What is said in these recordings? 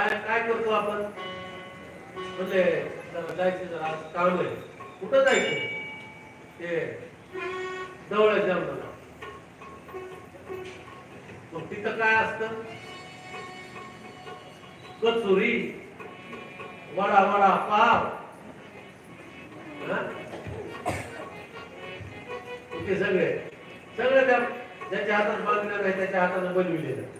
काय काय करतो आपण? म्हणजे जायचं जरा काम आहे, कुठं जायचं? ते जवळ जेवणाला. मग तिथं काय असतं? कचोरी, वडा वडा पाव, ते सगळे सगळं त्या ज्याच्या हातात मागणार नाही त्याच्या हाताने बनविलेलं.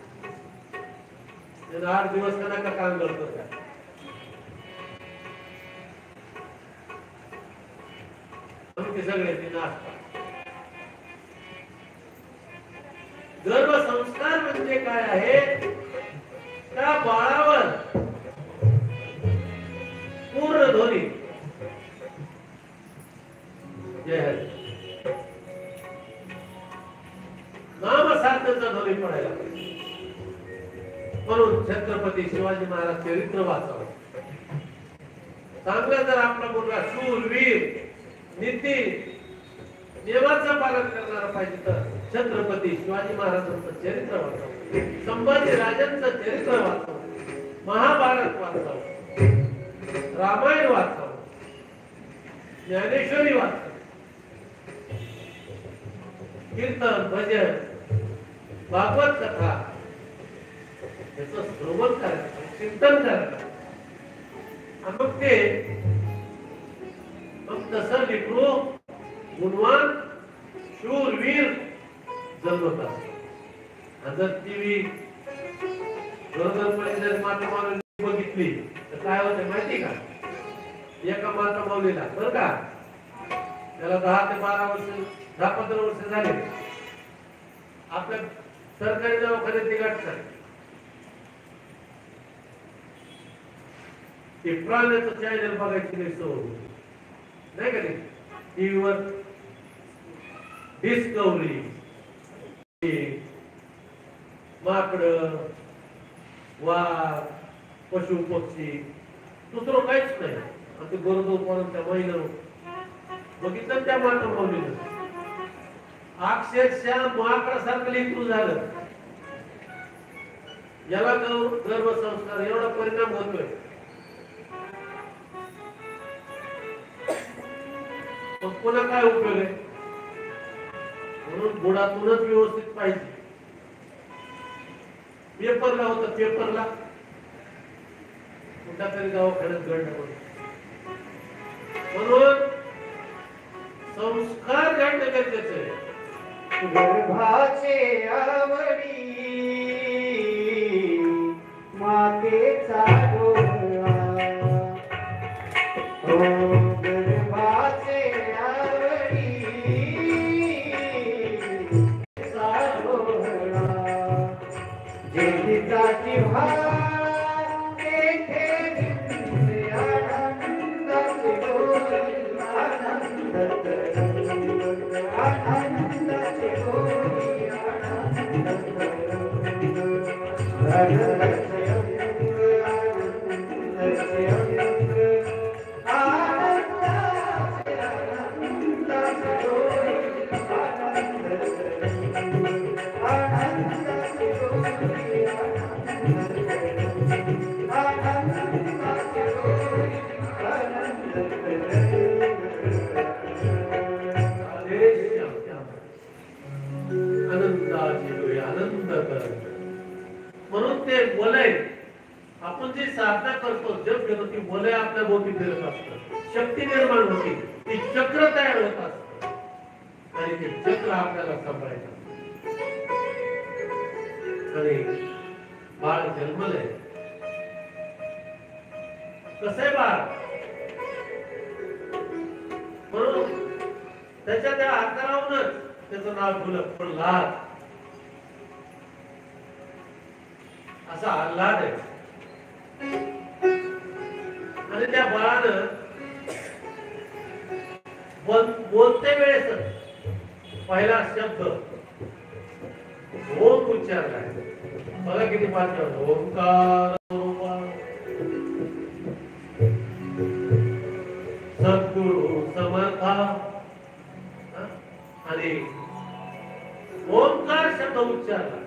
8 दिवस का काम करतो का? ते सगळे ते नाचतात. गर्भसंस्कार म्हणजे काय आहे? त्या बाळावर पूर्ण ध्वनी नामसार्थाचा ध्वनी पडायला पाहिजे. म्हणून छत्रपती शिवाजी महाराज चरित्र वाचावं. चांगलं जर आपला मुलगा शूरवीर, नीती नियमाचं पालन करणारा पाहिजे तर छत्रपती शिवाजी महाराजांचं चरित्र वाचावं, संभाजी राजांचं चरित्र वाचावं, महाभारत वाचावं, रामायण वाचावं, ज्ञानेश्वरी वाचावं, कीर्तन भजन भागवत कथा याचं श्रवण करायचं, चिंतन करायचं. मग ते तसं लेकरू गुणवान शूरवीर जन्मत असतो. जर टीव्ही गरोदरपणे जर माता माऊली बघितली तर काय होते माहिती का? एका माता माऊलीला बरं का, त्याला 10 ते 12 वर्ष 10-15 वर्ष झाले, आपल्या सरकारी दवाखान्यात ती गाठतात. ते प्राण्याचं चॅनल बघायची नाही सवय नाही का? नाही टीव्हीवर डिस्कवरी, माकड, वाघ, पशु पक्षी, दुसरं काहीच नाही. ते गरोदर म्हणून त्या महिला बघितलं त्या माता माऊलीनं अक्षरशः माकडासारखं लेकरू झालं. याला गर्भसंस्कार एवढा परिणाम होतोय. मग पुन्हा काय उपयोग आहे? म्हणून बुडातूनच व्यवस्थित पाहिजे. पेपरला होतं, पेपरला कुठल्या तरी दवाखान्यात घडलं म्हणून संस्कार घडणं गरजेचं आहे. गर्भाचे आवडी मातेचा डोळा, हो गर्भाचे आवडी डोळा, जेलीचा भार तेथे आनंदाचे डोळे, आनंदाचे डोळे, आनंदाचे म्हणून ते वलय आपण जी साधना करतो, जप घेतो, ती वलय आपल्या भोवती फिरत असतं, शक्ती निर्माण होती, ती चक्र तयार होत असत आणि ते चक्र आपल्याला सांभाळायचं. आणि बाळ जन्मलंय कसंय बाळ, म्हणून त्याच्या त्या आकारावरूनच त्याचं नाव ठेवलं प्रल्हाद. असा आल्हाद आहे. आणि त्या बाळानं बोलते वेळेस पहिला शब्द ओम उच्चारला. बघा किती पाठ, ओंकार सद्गुरु समर्था. आणि ओंकार शब्द उच्चारला